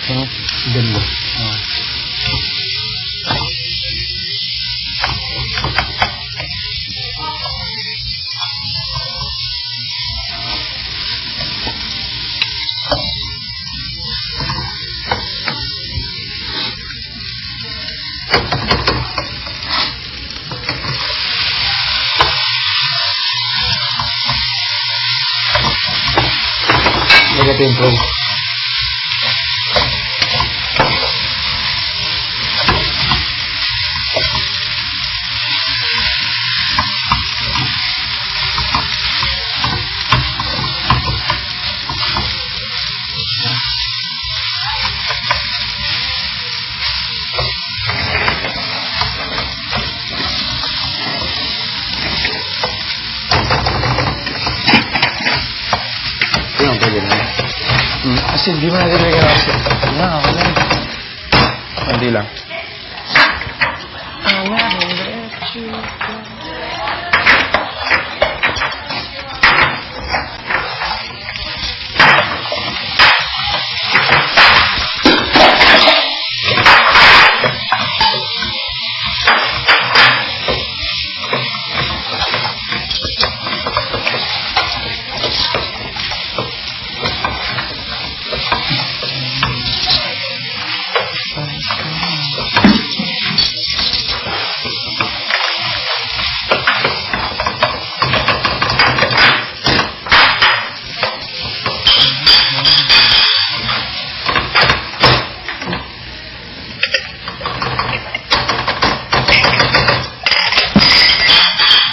Ganda. Negative bro. Kasi di mo natin bigyan ako. Ako lang. Hindi lang.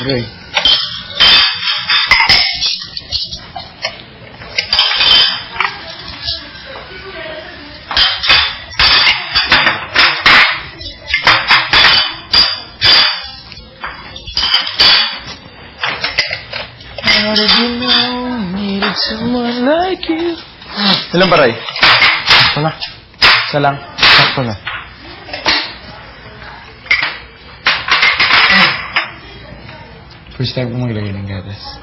Ray. How did you know needed someone like you? Ilan ba, Ray? Wala. Isa lang. Sakto na. First time ko maglagay ng gatas.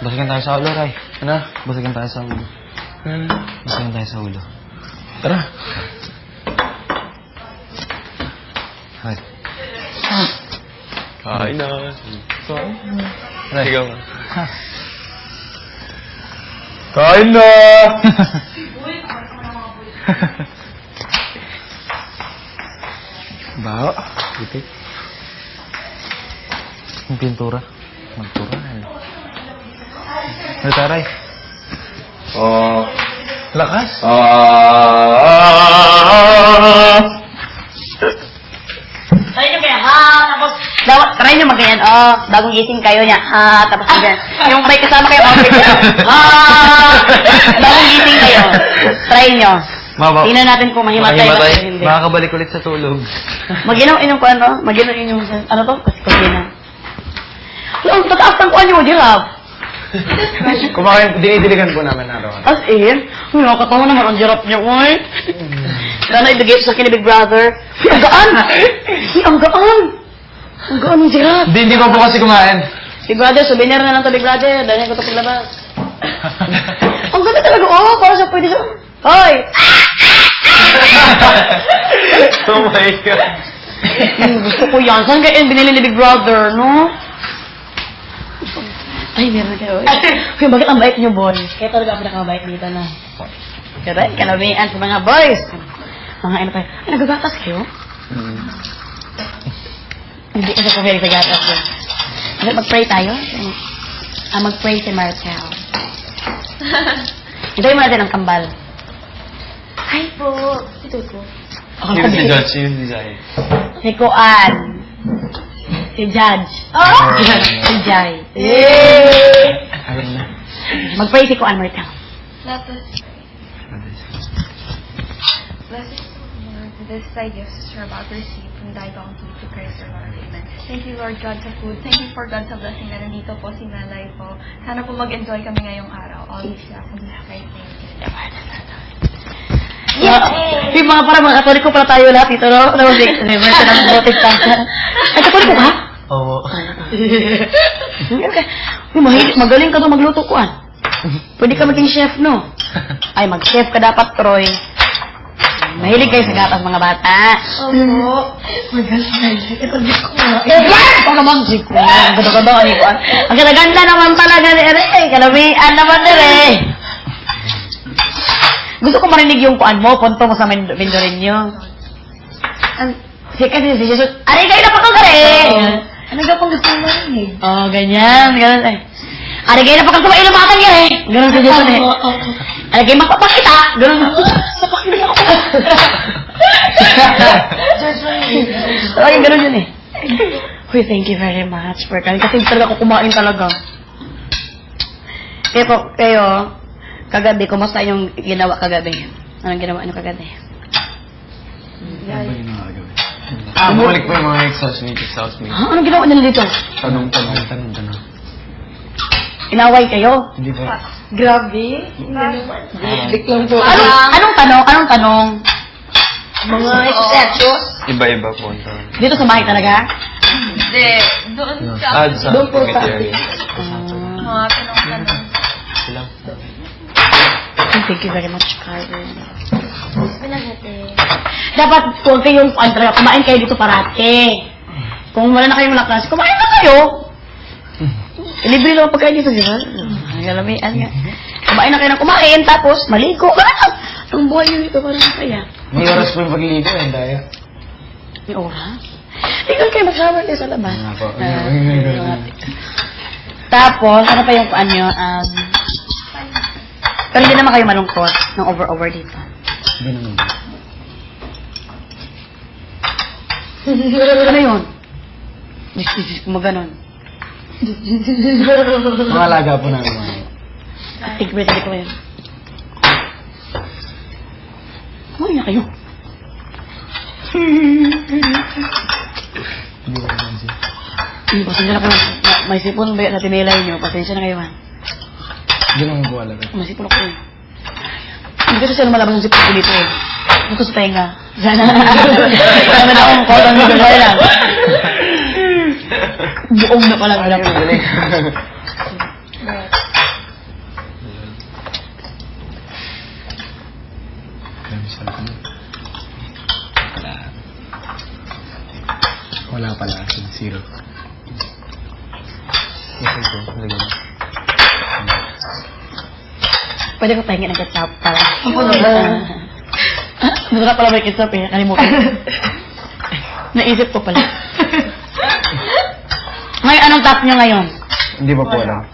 Basikan tayo sa ulo, Ray. Ano? Basikan tayo sa ulo. Basikan tayo sa ulo. Tara. Hay. Kain na. Ray. Sigaw ka. Kain na! Baho. Bitik. Yung pintura. Magtura. Ano taray? Lakas? Try nyo kaya, tapos, try nyo mag-ganyan, bagong gising kayo niya, tapos ganyan. Yung may kasama kayo, bagong gising kayo. Try nyo. Tingnan natin kung mahimatay ba o hindi. Makakabalik ulit sa tulog. Mag-inom ko ano? Mag-inom ano to? Kasi na. Ang tataas ng kuha nyo, giraffe. Kumakain, dinidiligan po namin araw-araw. As in? Nakakatawa naman ang giraffe niya, oy. Sana ibigay ito sa akin ni Big Brother. Ang gaan! Ang gaan! Ang gaan ng giraffe. Hindi ko po kasi kumain. Big Brother, souvenir na lang to, Big Brother. Dahil ko ito paglabas. Ang ganda talaga, para siya pwede siya. Hoy! Oh my God. Gusto ko yan. Saan kayo binili ni Big Brother, no? Ay, meron kayo. Uy, bakit ang bait niyo, boys? Kaya talaga ang pinakamabait dito na. Kaya kanabihan sa mga boys. Mga ano tayo. Ay, nagagatas kayo? Hindi ko sa kumili sa gatas ko. Mag-pray tayo? Mag-pray si Marcel. Hintayin mo natin ang kambal. Hi po. Ito po. Yun si Judge, yun si Jai. Si Kuan. Si Judge. Oh! Si Jai. Alam na. Mag-pray si Kuan, Marcel. Let us bless us, Lord, this thy gifts are about to receive from thy bounty to Christ our Lord. Amen. Thank you, Lord God, sa food. Thank you for God sa blessing na nandito po si Malay po. Sana po mag-enjoy kami ngayong araw. All these love and Christ name. Yung mga parang mga katoliko pala tayo lahat ito, no? Never sa nang botis ka. Ay, katoliko ka? Oo. Magaling ka to magluto, Kuan. Pwede ka maging chef, no? Ay, mag-chef ka dapat, Troy. Mahilig kayo sa gatas, mga bata. Opo. Ito naman si Kuan. Gado-gado ni Kuan. Ang ganda naman talaga ni Ere. Kalamian naman ni Ere. Gusto ko marinig yung Kuan mo. Punto mo sa Mindorin nyo. Kasi si Jesus. Aray kayo na pa kang Ere. Ano ka pong gusto mo marinig? Oh, ganyan. Ganyan eh. Aray kayo na pa kang kumain ng makan yan eh. Ganun si Jesus eh. Aray kayo magpapakita. Ganun. Sapakita ako. Ay, ganun yun eh. Uy, thank you very much for coming. Kasi talaga ako kumain talaga. Kayo, kagabi, kumusta yung ginawa kagabi? Anong ginawa nyo kagabi? Bumalik po yung mga ex-housemates, ex-housemates. Ha? Anong ginawa nyo dito? Tanong. Inaway kayo? Hindi po. Grabe. Biglang po. Anong tanong? Mga exceptions? Iba-iba po ang tanong. Dito sa bahay talaga? Hindi. Doon sa... Doon po sa Mga tanong-tanong. Silang. Thank you very much, Carmen. Dapat kung kayong kumain kayo dito parate. Kung wala na kayong lakas, kumain na kayo. Libre lang pagkain dito, di ba? Galamian nga. Kumain na kayo ng kumain, tapos maligo. Ang buhay nyo dito parang kaya. May oras po yung pagliligo, eh, daya. May oras? Ikaw kayo mag-shower kayo sa labas. Nga po. Tapos, ano pa yung paan nyo? Pero hindi naman kayo malungkot ng over-over dito. Hindi naman. Ano yun? Kumaganon. Mga alaga po namin. Tigbre ko yun. Kumain na kayo. Hindi ko naman. Pasensya na po. May sipon ba sa tinilay nyo? Pasensya na kayo, man. Hindi naman po alaga. May sipon ako eh. Hindi kasi sila malabas ng sipon ko dito eh. Ito sa tenga. Sana na akong kodong dito sa lang. Buong na pala. Alam mo, galing. Wala pala. Zero. Pwede ko pahingin ng ketchup para. Masarap pala may ketchup eh. Kalimutan. Naisip ko pala. Ngayon, anong top nyo ngayon? Hindi pa po alam.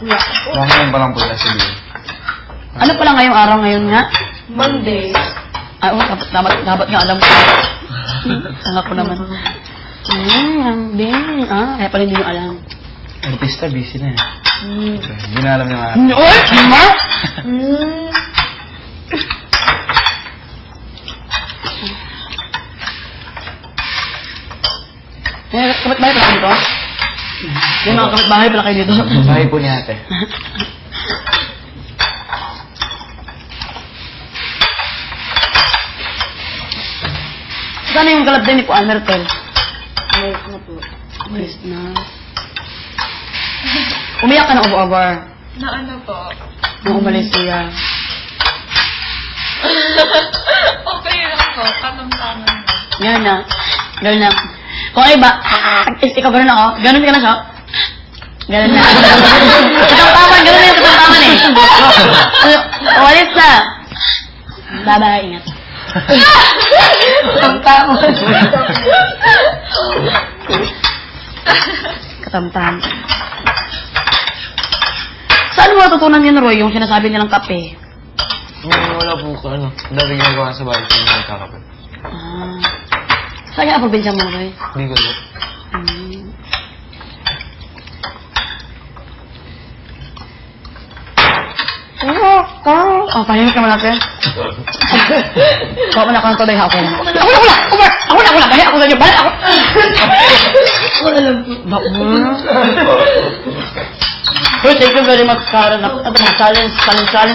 Ngayon pa lang po yung sabihin. Ano pala ngayong araw ngayon nga? Monday. Ay, dapat nga alam ko. Sanga ko naman. Kaya pala hindi nyo alam. Artista, busy na eh. Hindi na alam yung mga Oy! Ma? Kapit-bahay pala kayo dito? Yung mga kapit-bahay pala kayo dito? bahay po ni ate. Sana yung galap din ni po Almertel? Alis na po. Alis na. Umiyak ka na over-over. Na ano po? Nung umalis siya. Okay lang po. Tamang-tamang. Ganun na. Ganun na. Kung ay ba, ikaw ganun ako. Ganun ka na siya. Ganun na. Katamtaman. Ganun na yung katamtaman eh. Umalis na. Bye-bye. Ingat. Katamtaman. katamtahan. Saan mo natutunan yun, Roy, yung sinasabi nilang kape? Wala po ko, ano. Dati ginagawa sa bahay ko yung nagkakape. Saan ka probinsya mo, Roy? Hindi ko po. Pahingin ka man natin. Kau na kanto dahil ako na. Ako na. Dahil ako na niyo. Balik ako. Wala lang. Pero thank you very much, Karen. Ito mag-challenge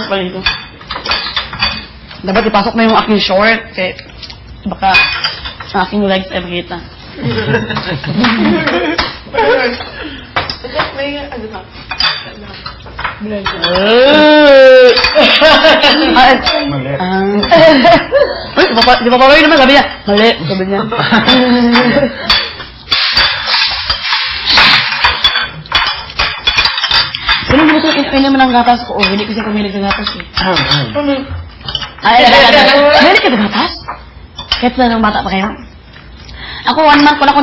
pa rin ito. Dapat ipasok na yung aking short. Kaya baka aking legs ay makita. Mali. Di ba Roy naman? Sabi niya. Mali. Sabi niya. Pero hindi mo ito inaman ng gatas ko. Oh, hindi kasi kumilig ng gatas eh. Mahilig ka ng gatas? Kahit na nung bata pa kayo? Ako, 1 month ko na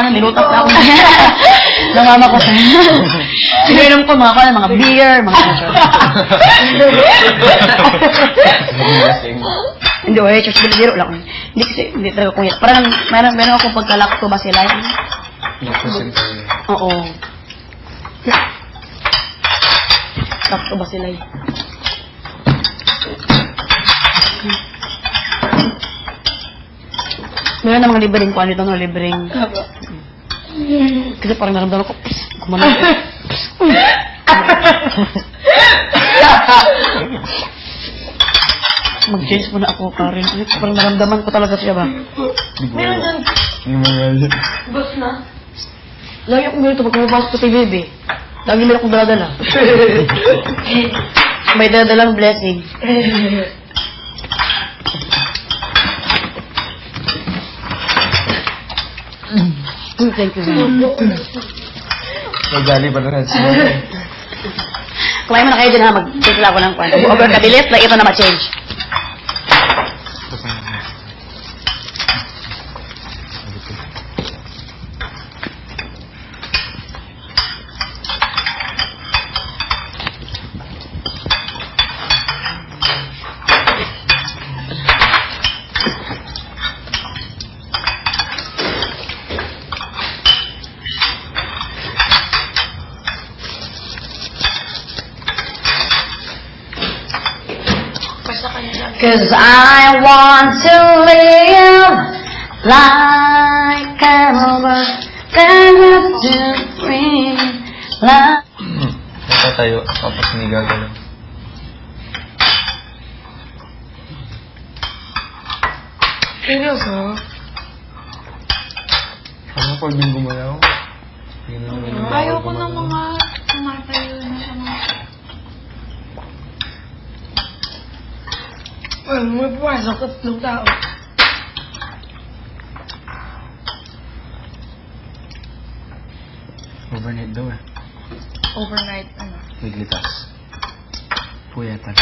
nilutas na ako. Ng mama ko sa Sininom ko mga beer, mga hindi, church bilibiro lang. Hindi kasi, hindi talaga kung parang meron ako pagkalakto ba sila? Oo. Lakto ba sila? Meron na mga libreng kung ano ito, libreng. Kasi parang naramdaman ko, kumalang ko. Mag-change mo na ako, Karen. Kasi parang naramdaman ko talaga siya ba? Meron dyan. Bus na. Lagi akong ganito pag kumapasok sa TV, eh. Lagi meron akong daladala. May daladalang blessing. Thank you. Magali pa na rin. Kumain mo na kayo dyan ha, mag-change lang ako ng kwan. Over kabilis, like ito na ma-change. Cause I want to live like I'm over to free like... Natatayo, tapos hindi gagalaw. Seryoso? Ano pag yung gumalaw? Ayaw ko ng mga tumatayo na sa mga... May pumasok at 3 tao. Overnight daw eh. Overnight, ano? Liglitas. Puyatan.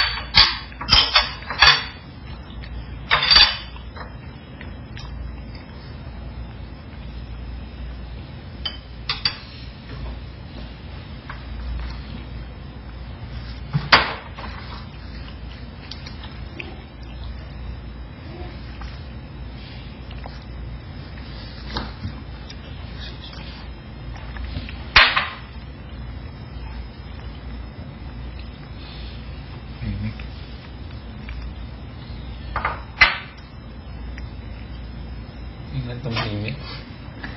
Ingat ang himik.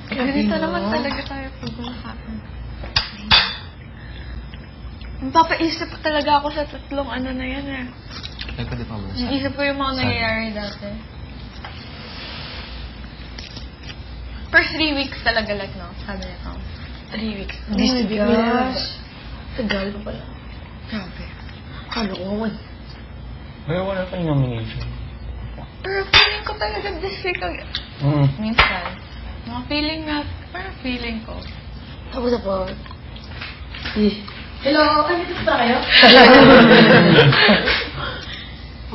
Dito naman talaga tayo pag kumakain. Papaisip talaga ako sa 3 ano na yan eh. Ay, pwede pa ba? Naisip ko yung mga nangyayari dati. First 3 weeks talaga like no, sabi niya ko. 3 weeks. Oh my gosh. Tagal pa pala. Grabe. Kalokohan. Pero wala pa yung nomination. Pero feeling ko talaga this week minsan. Mga feeling na, parang feeling ko. Tapos ako. Hello, dito pa kayo?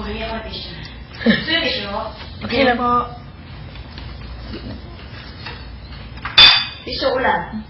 Okay, yung mga tissue. Gusto yung tissue? Okay na po. Tissue ulan.